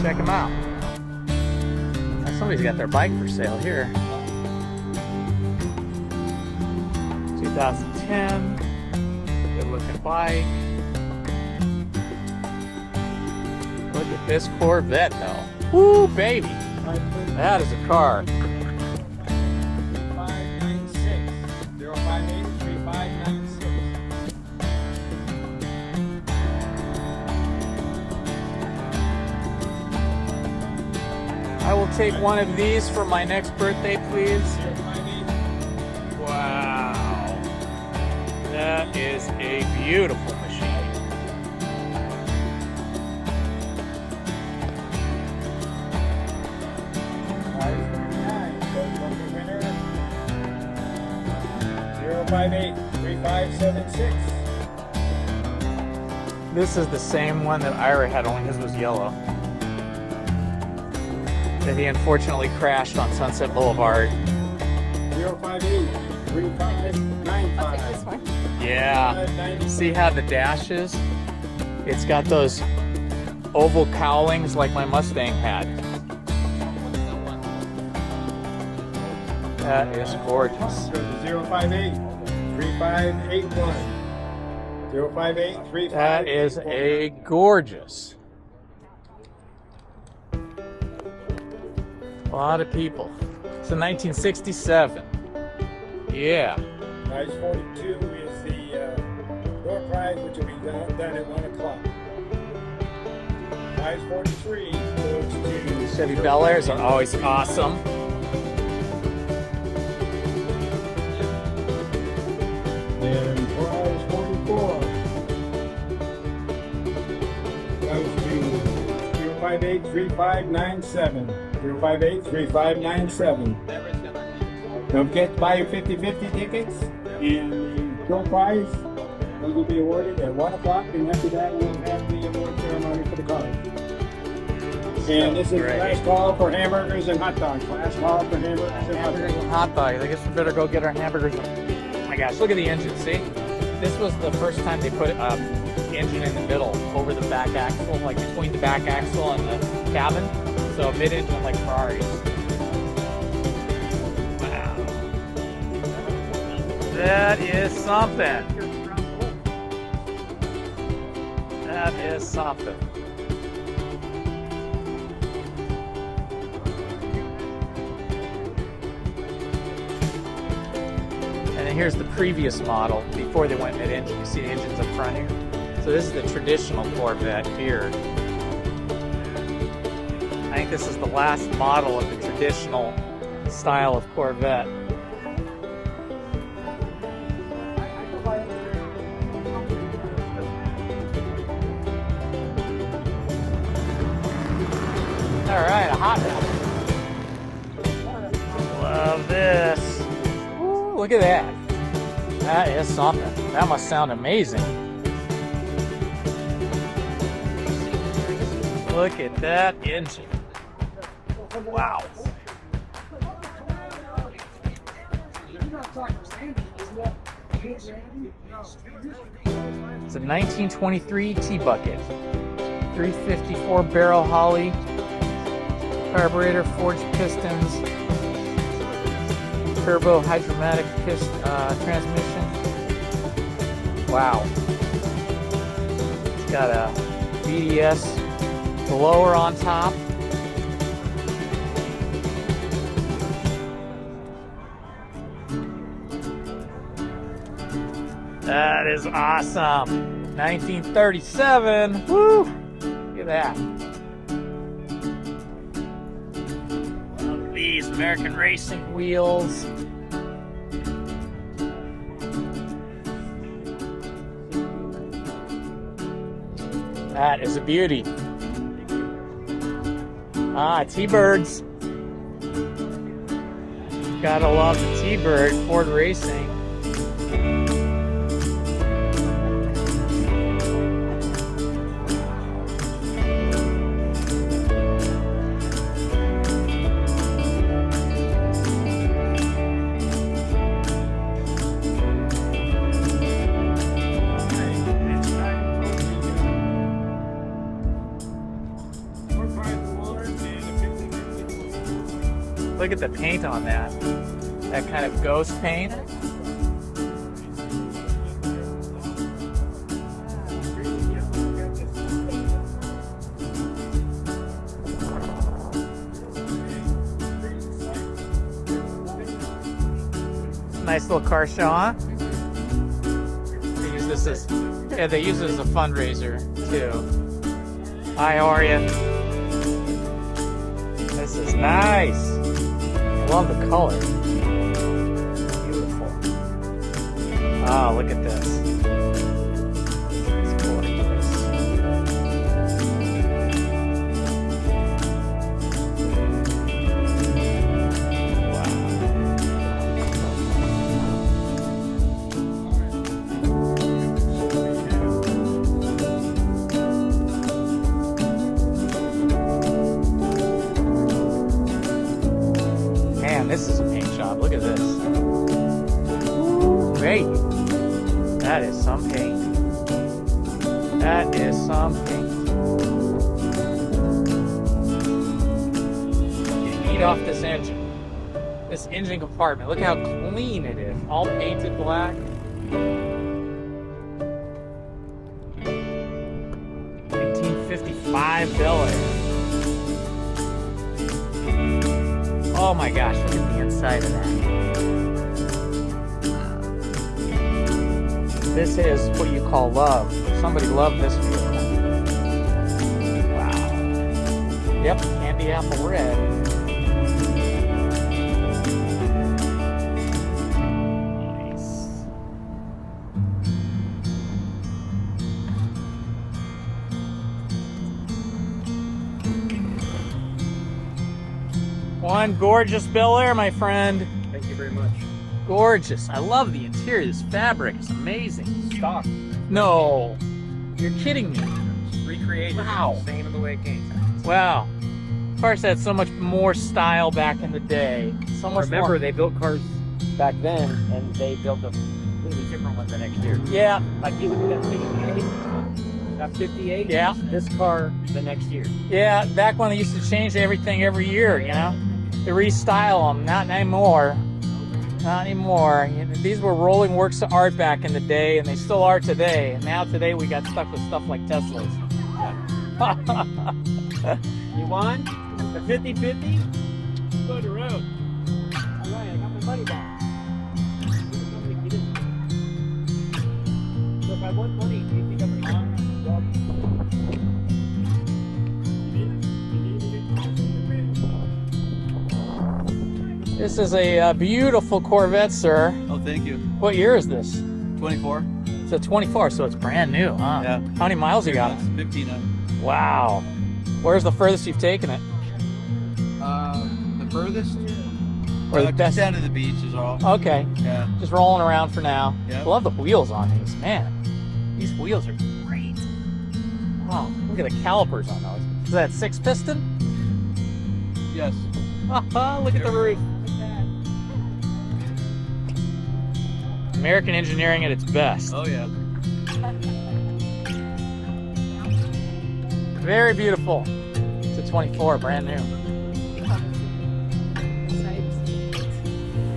check them out. Now, somebody's got their bike for sale here. 2010. Good looking bike. Look at this Corvette though. Woo, baby. That is a car. 3596 058 3596. I will take one of these for my next birthday, please. 058. Wow. That is a beautiful machine. 058 3576. This is the same one that Ira had, only his was yellow. That he unfortunately crashed on Sunset Boulevard. 058 3595. Yeah. See how the dash is? It's got those oval cowlings like my Mustang had. That is gorgeous. 058 3581. 058 3581. That is a gorgeous. A lot of people. It's a 1967. Yeah. Prize 42 is the door prize, which will be done at 1 o'clock. Prize 43 goes to Chevy Bel Airs are always awesome. And prize 44 goes to 058 3597. 058 3597. Don't forget to buy your 50/50 tickets, and the door prize, those will be awarded at 1 o'clock, and after that we'll have the award ceremony for the cars. And this is the last call for hamburgers and hot dogs. Last call for hamburgers and hot dogs. Hot dogs. I guess we better go get our hamburgers. Oh my gosh, look at the engine, see? This was the first time they put the engine in the middle, over the back axle, like between the back axle and the cabin. So mid-engine like Ferraris. Wow. That is something. That is something. And then here's the previous model before they went mid-engine. You see the engine's up front here. So this is the traditional Corvette here. I think this is the last model of the traditional style of Corvette. All right, a hot rod. Love this. Ooh, look at that. That is something. That must sound amazing. Look at that engine. Wow. It's a 1923 T-Bucket. 354 barrel Holley. Carburetor, forged pistons. Turbo hydromatic transmission. Wow. It's got a BDS blower on top. That is awesome. 1937. Woo! Look at that. Love these American racing wheels. That is a beauty. Ah, T-Birds. Gotta love the T-Bird, Ford Racing. Look at the paint on that. That kind of ghost paint. Nice little car show, huh? They use this as, yeah, they use it as a fundraiser too. Hi, how are you? This is nice. I love the color. Beautiful. Oh, look at this. It's gorgeous. Man, this is a paint job. Look at this. Great. That is some paint. That is some paint. You eat off this engine. This engine compartment. Look how clean it is. All painted black. $1955 Bel Air. Oh my gosh, look at the inside of that. This is what you call love. Somebody loved this vehicle. Wow. Yep, candy apple red. Nice. One gorgeous Bel Air, my friend. Thank you very much. Gorgeous. I love the interior. This fabric is amazing. Stock. No. You're kidding me. Recreated. Wow. Same of the way it came. Wow. Cars had so much more style back in the day. So much Remember, more. they built cars back then, and they built a completely different one the next year. Yeah. Like you look at that 58, that 58. Yeah. This car the next year. Yeah. Back when they used to change everything every year, you know? They restyle them. Not anymore. Not anymore. You know, these were rolling works of art back in the day, and they still are today. And now today we got stuck with stuff like Teslas. You won the 50-50? Go to the road. All right, I got my money back. So if I won money, do you think I'm gonna This is a beautiful Corvette, sir. Oh, thank you. What year is this? 24. It's a 24, so it's brand new, huh? Yeah. How many miles you got? 15. Wow. Where's the furthest you've taken it? The furthest? Or the Just best? down to the beach is all. Okay. Yeah. Just rolling around for now. Yeah. I love the wheels on these, man. These wheels are great. Wow, look at the calipers on those. Is that 6-piston? Yes. Look at the roof. American engineering at its best. Oh, yeah. Very beautiful. It's a 24, brand new.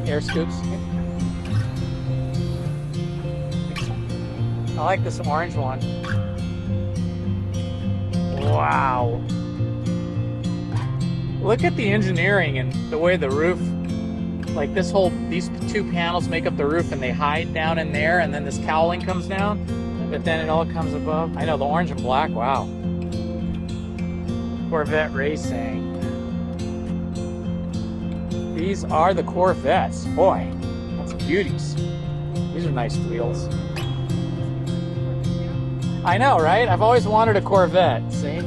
Air scoops. I like this orange one. Wow. Look at the engineering and the way the roof, like these two panels make up the roof and they hide down in there, and then this cowling comes down, but then it all comes above. I know, the orange and black, wow. Corvette Racing. These are the Corvettes. Boy, that's beauties. These are nice wheels. I know, right? I've always wanted a Corvette, see?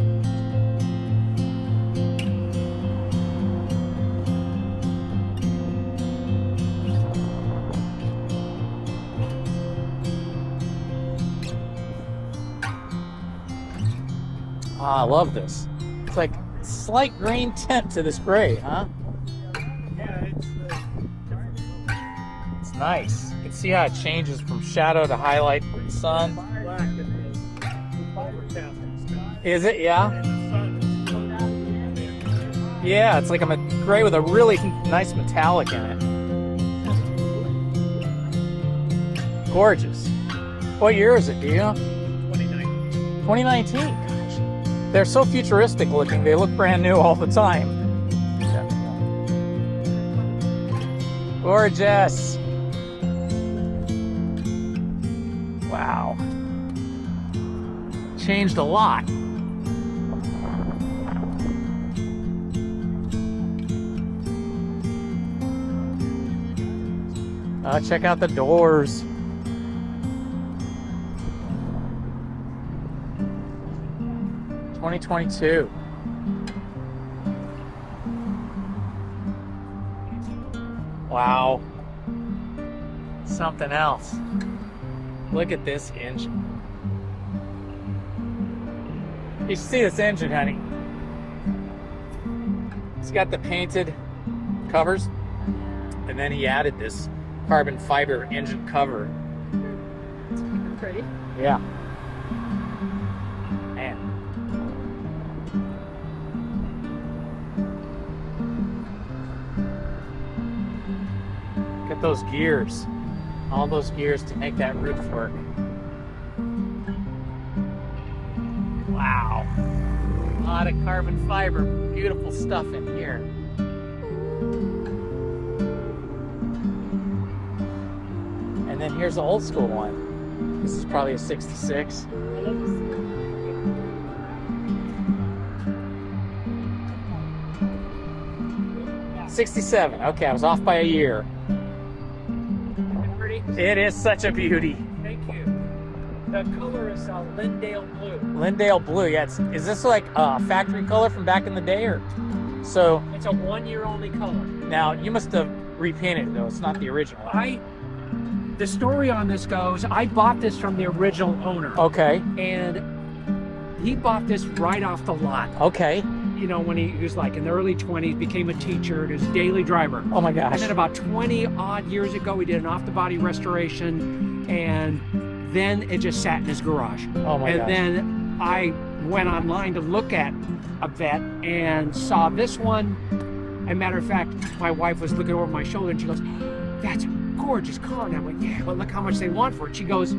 Ah, I love this. It's like slight green tint to this gray, huh? Yeah, It's nice. You can see how it changes from shadow to highlight with the sun. black and the fiber cast and stuff. Is it? Yeah? And the sun is Yeah, it's like a gray with a really nice metallic in it. Gorgeous. What year is it, do you know? 2019. Gosh. They're so futuristic looking, they look brand new all the time. Gorgeous. Wow. Changed a lot. Check out the doors. (2022). Wow. Something else. Look at this engine. You should see this engine, honey. It's got the painted covers, and then he added this carbon fiber engine cover. Pretty. Yeah. Man. Look at those gears. All those gears to make that roof work. Wow. A lot of carbon fiber. Beautiful stuff in here. And then here's the old school one. This is probably a 66. 67. Okay, I was off by a year. Pretty. It is such a beauty. Thank you. The color is Lindale blue. Lindale blue. Yeah. Is this like a factory color from back in the day, or so? It's a 1 year only color. Now you must have repainted it though. It's not the original. The story on this goes, I bought this from the original owner. Okay. And he bought this right off the lot. Okay. You know, when he was like in the early 20s, became a teacher, his daily driver. Oh my gosh. And then about 20 odd years ago, he did an off the body restoration, and then it just sat in his garage. Oh my gosh. And then I went online to look at a vet and saw this one. As a matter of fact, my wife was looking over my shoulder and she goes, "That's a gorgeous car." And I'm like, "Yeah, but look how much they want for it." She goes,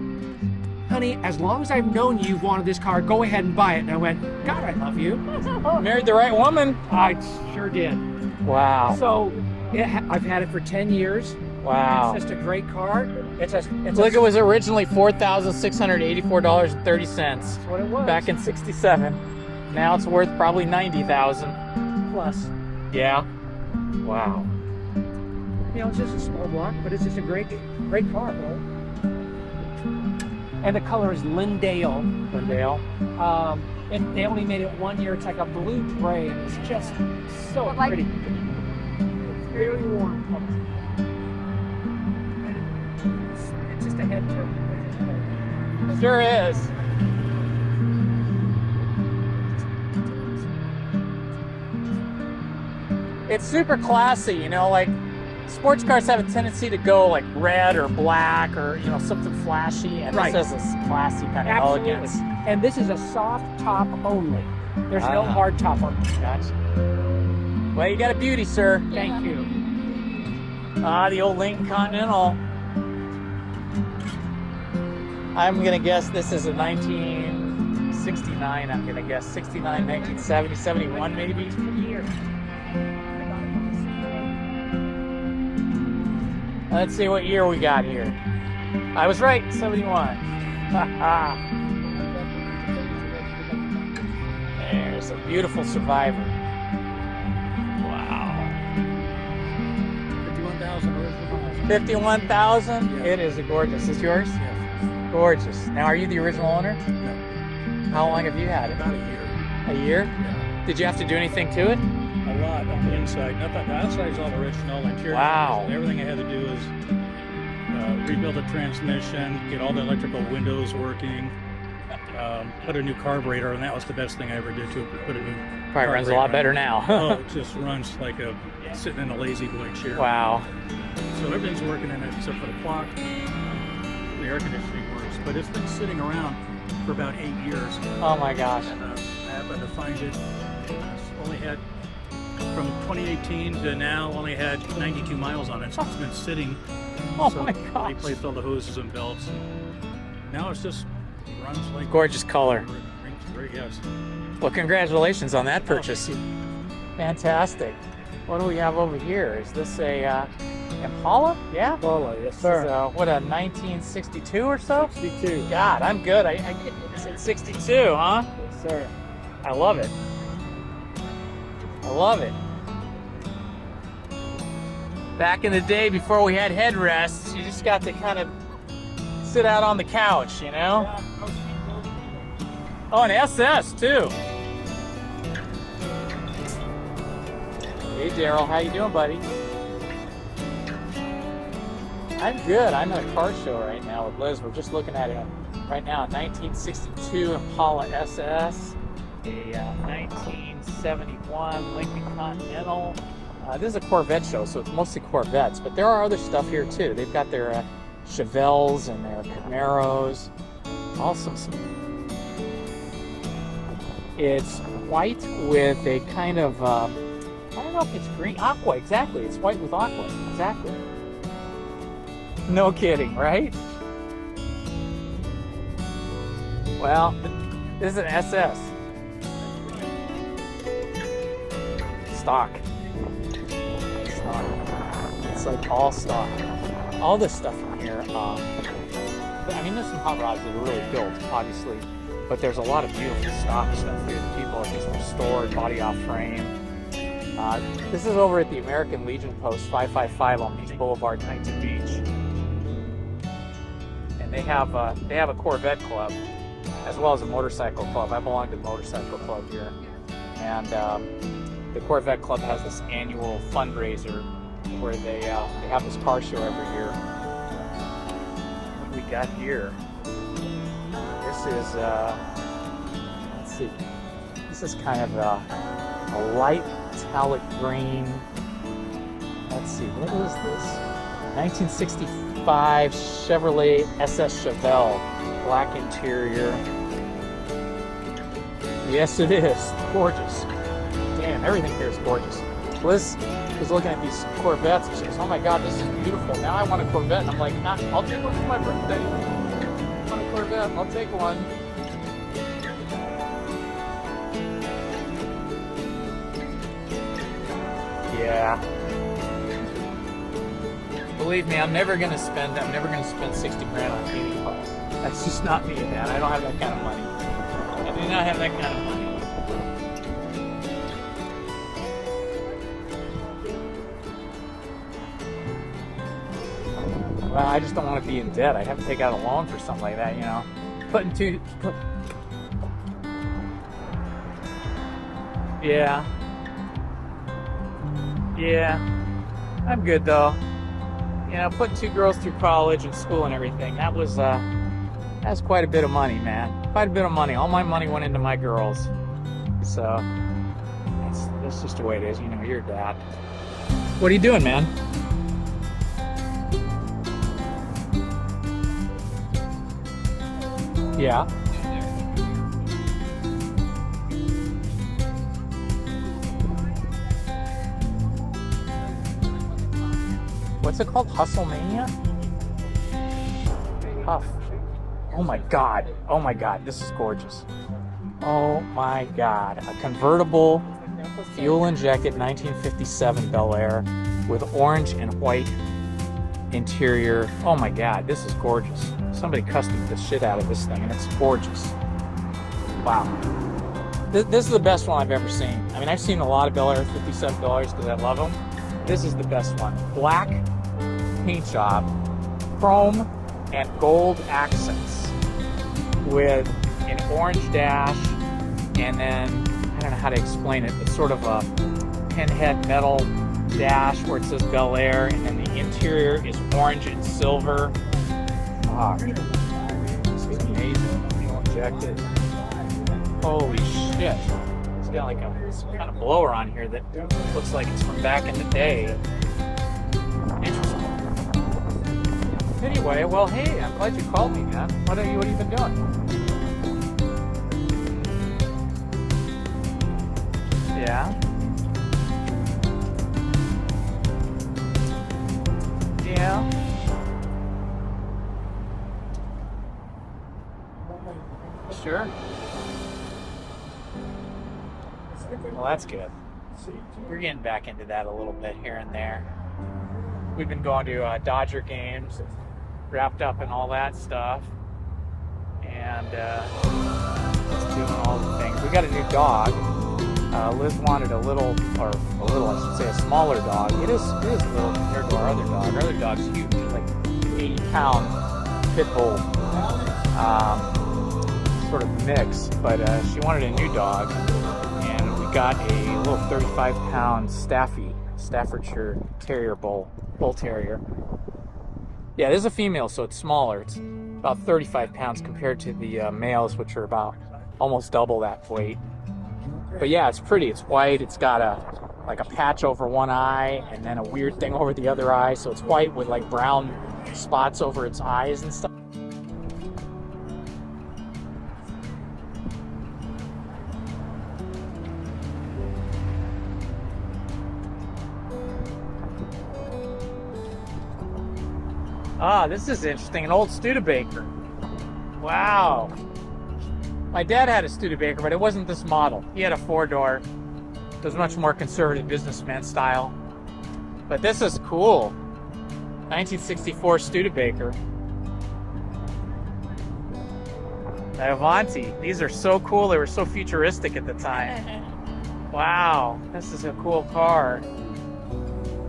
"Honey, as long as I've known you've wanted this car, go ahead and buy it." And I went, "God, I love you." Married the right woman. I sure did. Wow. So I've had it for 10 years. Wow. It's just a great car. Look, it was originally $4,684.30 That's what it was. back in '67. Now it's worth probably $90,000 plus. Yeah. Wow. You know, it's just a small block, but it's just a great car, bro. And the color is Lindale. Lindale. They only made it 1 year. It's like a blue gray, and it's just so pretty. It's very warm. It's just a head turn. Sure is. It's super classy, you know, like sports cars have a tendency to go like red or black or, you know, something flashy, and Right. this has this classy kind of Absolutely. elegance. And this is a soft top only. There's no hard top on it. Gotcha. Well, you got a beauty, sir. Thank you. The old Lincoln Continental. I'm gonna guess this is a 1969. I'm gonna guess 69, 1970, 71 maybe. Let's see what year we got here. I was right, 71. There's a beautiful Survivor. Wow. 51,000 original. 51,000? Yeah. It is gorgeous. Is yours? Yes. Gorgeous. Now, are you the original owner? No. How long have you had it? About a year. A year? Yeah. Did you have to do anything to it? A lot on the inside. Nothing. The outside's all original. Interior. Wow. Everything I had to do is rebuild the transmission, get all the electrical windows working, put a new carburetor, and that was the best thing I ever did to it. Put a new. Probably runs a lot better now. Oh, it just runs like sitting in a lazy boy chair. Wow. So everything's working in it except for the clock. The air conditioning works, but it's been sitting around for about 8 years. Oh my gosh. And I happened to find it. It's only had from 2018 to now only had 92 miles on it, so it's been sitting. Oh so my I gosh. replaced all the hoses and belts. And now it's just runs like Gorgeous color. Great, yes. Well, congratulations on that purchase. Oh, Fantastic. What do we have over here? Is this a Impala? Yeah? Impala, yes, This is sir. what, a 1962 or so? 62. God, I'm good. I get it's 62, huh? Yes, sir. I love it. I love it. Back in the day before we had headrests, you just got to kind of sit out on the couch, you know? Oh, an SS too. Hey Daryl, how you doing, buddy? I'm good. I'm at a car show right now with Liz. We're just looking at it right now. 1962 Impala SS, a 1971 Lincoln Continental. This is a Corvette show, so it's mostly Corvettes, but there are other stuff here too. They've got their Chevelles and their Camaros. Also some. It's white with a kind of, I don't know if it's green, aqua, exactly. It's white with aqua, exactly. No kidding, right? Well, this is an SS. Stock. Stock. It's like all stock. All this stuff in here, I mean, there's some hot rods that are really built, obviously, but there's a lot of beautiful stock stuff here that people have just restored, body off frame. This is over at the American Legion Post 555 on Beach Boulevard, Huntington Beach. And they have a Corvette club as well as a motorcycle club. I belong to the motorcycle club here. And the Corvette club has this annual fundraiser where they have this car show every year. What do we got here? This is, let's see, this is kind of a light metallic green. Let's see, what is this? 1965 Chevrolet SS Chevelle, black interior. Yes, it is. Gorgeous. Damn, everything here is gorgeous. Liz was looking at these Corvettes and she goes, oh my God, this is beautiful. Now I want a Corvette. And I'm like, nah, I'll take one for my birthday. I want a Corvette, I'll take one. Yeah. Believe me, I'm never gonna spend 60 grand on painting costs. That's just not me, man. I don't have that kind of money. I do not have that kind of money. Well, I just don't want to be in debt. I'd have to take out a loan for something like that, you know. Yeah. Yeah. I'm good though. You know, putting two girls through college and school and everything, that's quite a bit of money, man. Quite a bit of money. All my money went into my girls. So that's just the way it is, you know, you're a dad. What are you doing, man? Yeah. What's it called? Hustlemania? Huff. Oh my God. Oh my God. This is gorgeous. Oh my God. A convertible fuel injected 1957 Bel Air with orange and white interior. Oh my God. This is gorgeous. Somebody customed the shit out of this thing and it's gorgeous. Wow. This is the best one I've ever seen. I mean, I've seen a lot of Bel Air 57 Bel Airs because I love them. This is the best one. Black paint job, chrome and gold accents with an orange dash, and then, I don't know how to explain it, it's sort of a pinhead metal dash where it says Bel Air, and then the interior is orange and silver. Ah, this is amazing. Fuel injected. Holy shit. It's got like some kind of blower on here that looks like it's from back in the day. Interesting. Anyway, well, hey, I'm glad you called me, man. What have you been doing? Yeah. Sure. Well, that's good. We're getting back into that a little bit here and there. We've been going to Dodger games, wrapped up in all that stuff, and just doing all the things. We got a new dog. Liz wanted a little, I should say, a smaller dog. It is little compared to our other dog. Our other dog's huge. It's like 80-pound pit bull, sort of mix. But she wanted a new dog, and we got a little 35-pound Staffordshire Terrier bull terrier. Yeah, this is a female, so it's smaller. It's about 35 pounds compared to the males, which are about almost double that weight. But yeah, it's pretty. It's white. It's got a patch over one eye and then a weird thing over the other eye. So it's white with like brown spots over its eyes and stuff. Ah, this is interesting. An old Studebaker. Wow. My dad had a Studebaker, but it wasn't this model. He had a 4-door. It was much more conservative businessman style. But this is cool. 1964 Studebaker. The Avanti. These are so cool. They were so futuristic at the time. Wow. This is a cool car.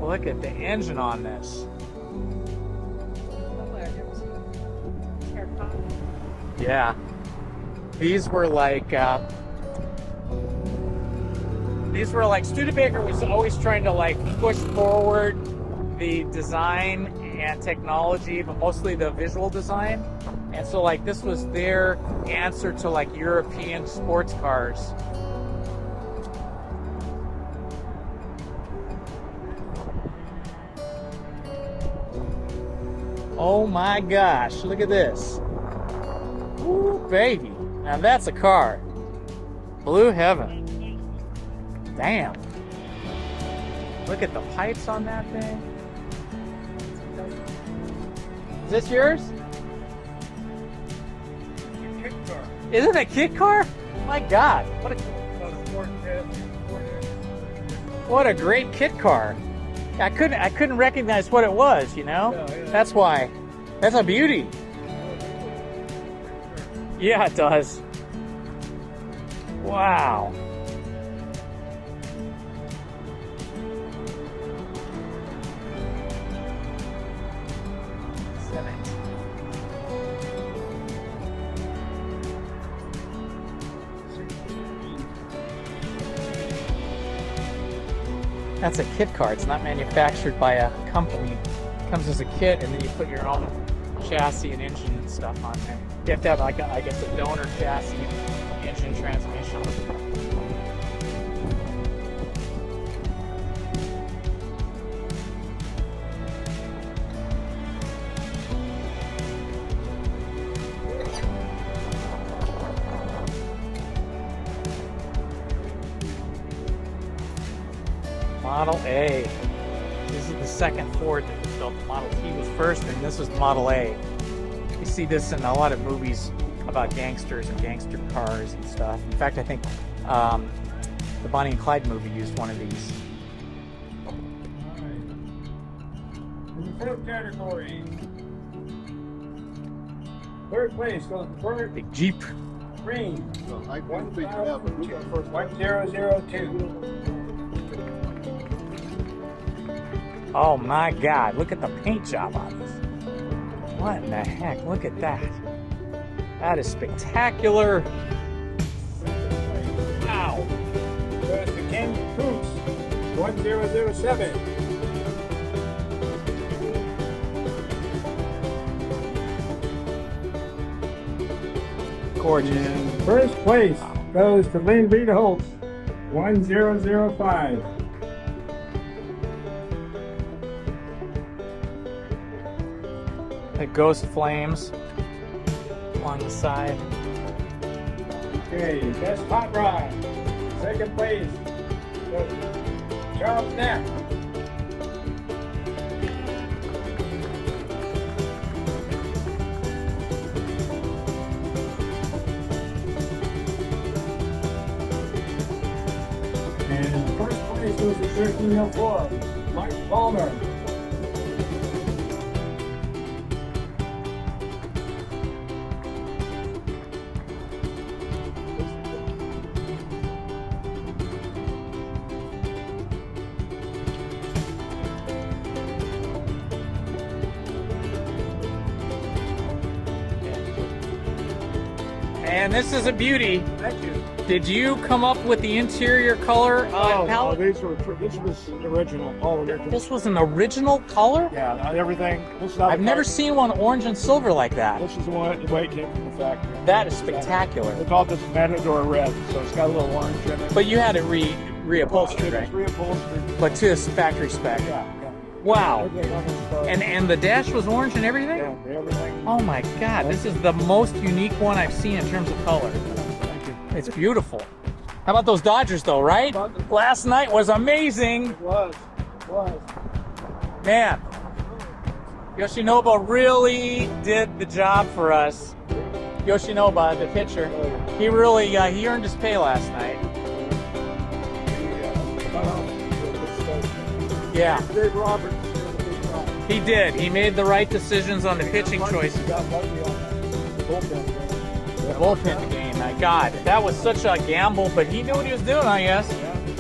Look at the engine on this. Yeah. These were like Studebaker was always trying to like push forward the design and technology, but mostly the visual design. And so like this was their answer to like European sports cars. Oh my gosh, look at this. Ooh, baby. Now that's a car. Blue heaven. Damn. Look at the pipes on that thing. Is this yours? Is it a kit car? My God. What a great kit car. I couldn't recognize what it was, you know? That's why. That's a beauty. Yeah, it does. Wow. That's a kit car. It's not manufactured by a company. It comes as a kit, and then you put your own chassis and engine and stuff on there. You have to have, like, I guess, a donor chassis, engine, transmission. Model A. This is the second Ford that was built. The Model T was first, and this was the Model A. You see this in a lot of movies about gangsters and gangster cars and stuff. In fact, I think the Bonnie and Clyde movie used one of these. In the third category, third place goes to Ford Big Jeep. Green. I think we have a group of first 1002. Oh my God, look at the paint job on this. What in the heck? Look at that. That is spectacular. Wow. Goes to Ken Coots, 1007. Gorgeous. And first place goes to Lynn Reed-Holt, 1005. The ghost flames along the side. Okay, best hot rod. Second place goes to Charles Knapp. was the 1304. Mike Palmer. And this is a beauty. Thank you. Did you come up with the interior color palette? this was original, all original. This was an original color? Yeah, everything. This is not I've never seen one orange and silver like that. This is the one the way it came from the factory. That is spectacular. They call this Matador Red, so it's got a little orange in it. But you had it reupholstered, It's right? reupholstered. But to this factory spec. Yeah. Wow. Everything on this car. And the dash was orange and everything? Yeah, everything. Oh my God, this is the most unique one I've seen in terms of color. Thank you. It's beautiful. How about those Dodgers though, right? Last night was amazing. It was. Man, Yoshinobu really did the job for us. Yoshinobu, the pitcher, he really he earned his pay last night. Yeah, Dave Roberts. he did. He made the right decisions on the pitching choices. Got lucky on that bullpen. The bullpen game, my God, that was such a gamble, but he knew what he was doing, I guess.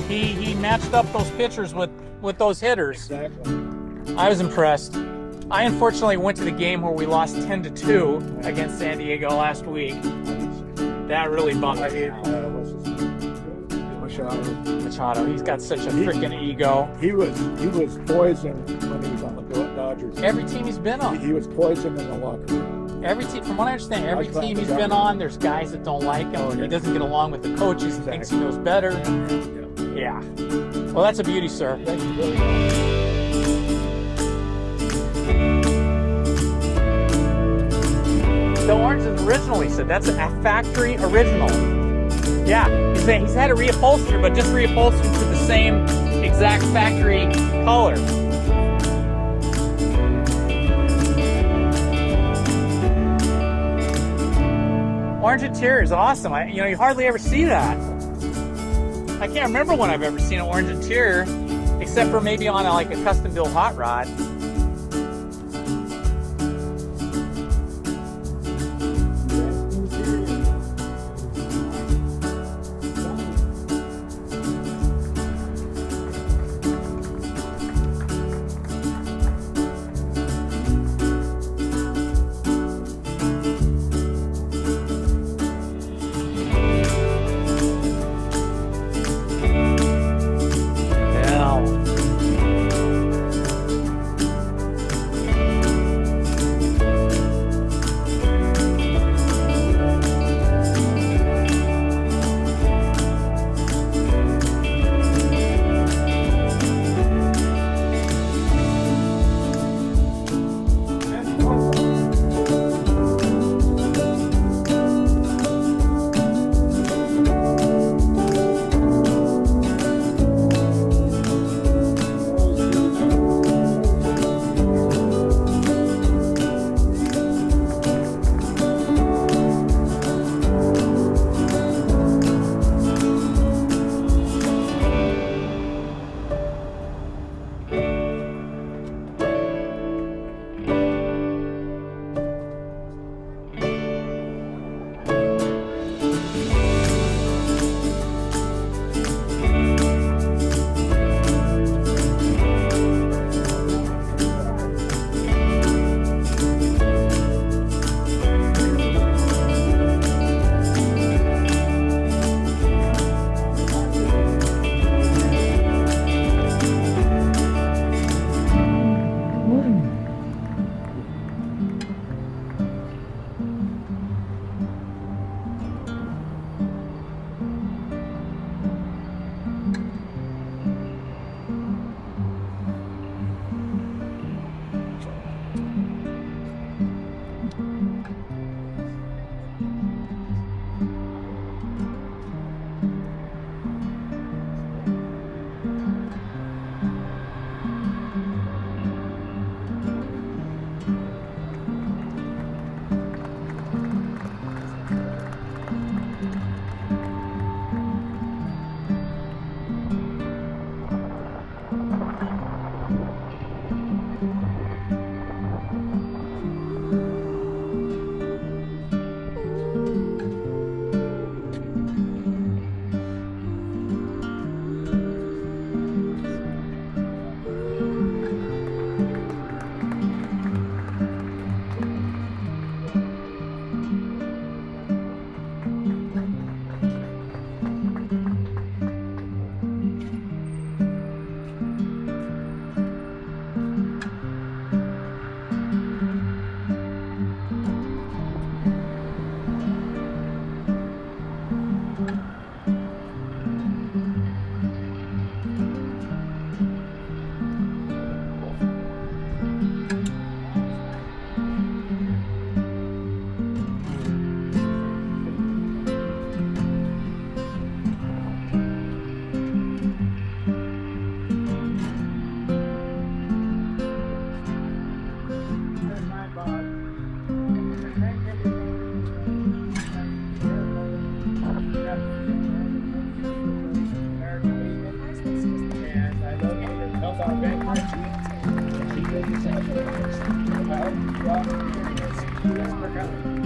He matched up those pitchers with those hitters. Exactly. I was impressed. I unfortunately went to the game where we lost 10-2 against San Diego last week. That really bummed me out. Machado, he's got such a freaking ego. He was poisoned when he was on the Dodgers. Every team he's been on. He was poisoned in the locker room. Every team, from what I understand, every team he's been on, there's guys that don't like him. He doesn't get along with the coaches. He thinks he knows better. Yeah. Well, that's a beauty, sir. Thank you very much. The orange is original, he said. That's a factory original. Yeah, he's had it reupholstered, but just reupholstered to the same exact factory color. Orange interior is awesome. You hardly ever see that. I can't remember when I've ever seen an orange interior, except for maybe on like a custom-built hot rod.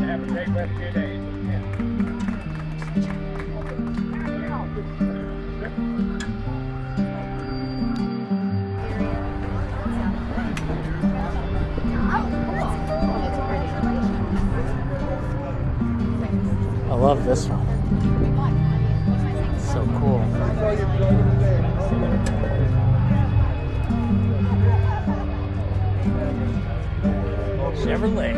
Have a great rest of your day. I love this one. It's so cool. Chevrolet.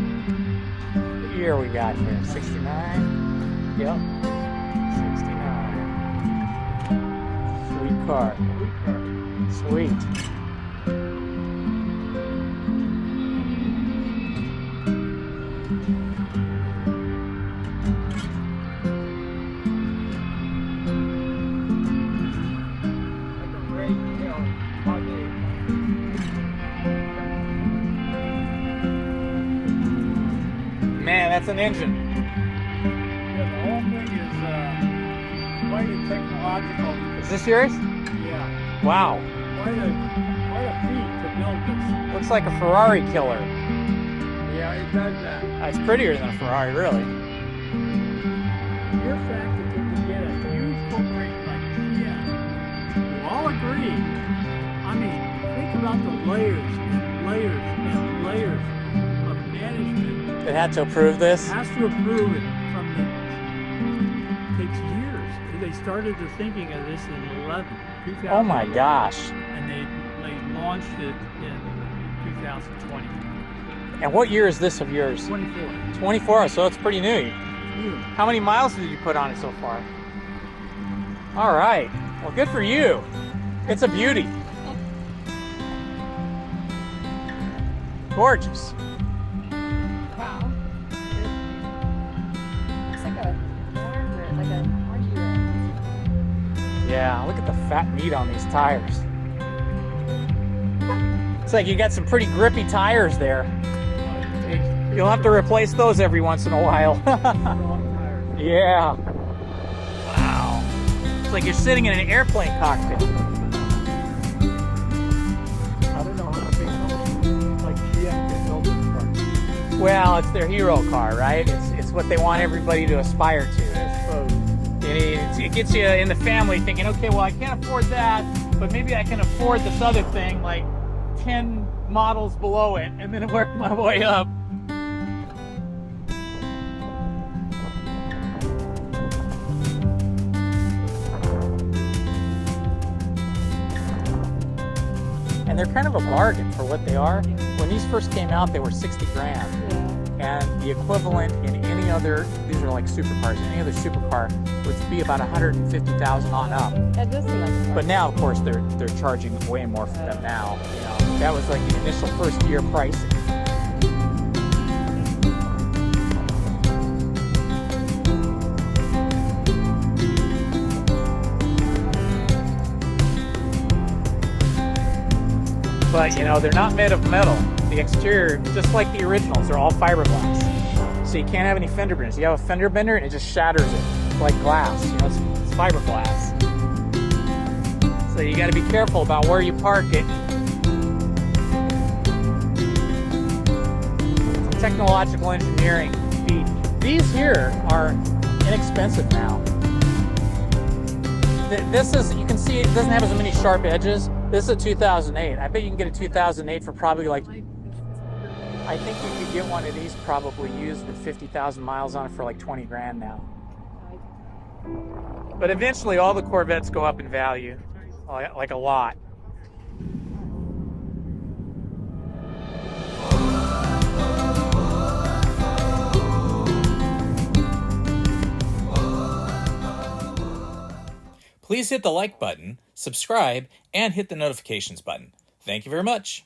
What year we got here? 69? Yep. 69. Sweet car. Sweet. Man, that's an engine. Yeah, the whole thing is quite a technological. Is this yours? Yeah, Wow. quite a feat to build this. Looks like a Ferrari killer. Yeah, it does that. It's prettier than a Ferrari, really. Your fact that you can get a huge corporation like GM, we all agree. I mean, think about the layers and layers and layers of management. It had to approve this. Has to approve it from the. Takes years. They started the thinking of this in 2011. Oh my gosh. And they launched it in 2020. And what year is this of yours? 24. 24, so it's pretty new. New. How many miles did you put on it so far? All right. Well, good for you. It's a beauty. Gorgeous. Wow. Looks like a orange, like an orangey red. Yeah, look at the fat meat on these tires. It's like you got some pretty grippy tires there. You'll have to replace those every once in a while. Yeah. Wow. It's like you're sitting in an airplane cockpit. I don't know how to make like GM can build this car. Well, it's their hero car, right? It's what they want everybody to aspire to. I suppose. And it gets you in the family thinking, okay, well, I can't afford that, but maybe I can afford this other thing, like 10 models below it, and then work my way up. And they're kind of a bargain for what they are. When these first came out, they were 60 grand. And the equivalent in any other, these are like supercars, any other supercar would be about 150,000 on up. That does seem like But now, of course, they're charging way more for them now. You know, that was like the initial first year pricing. But you know, they're not made of metal. The exterior, just like the originals, they're all fiberglass. So you can't have any fender benders. You have a fender bender and it just shatters it. It's like glass, you know, it's fiberglass. So you got to be careful about where you park it. It's a technological engineering feat. These here are inexpensive now. This is, you can see it doesn't have as many sharp edges. This is a 2008. I bet you can get a 2008 for probably like, I think you could get one of these probably used with 50,000 miles on it for like 20 grand now. But eventually all the Corvettes go up in value, like a lot. Please hit the like button, subscribe, and hit the notifications button. Thank you very much.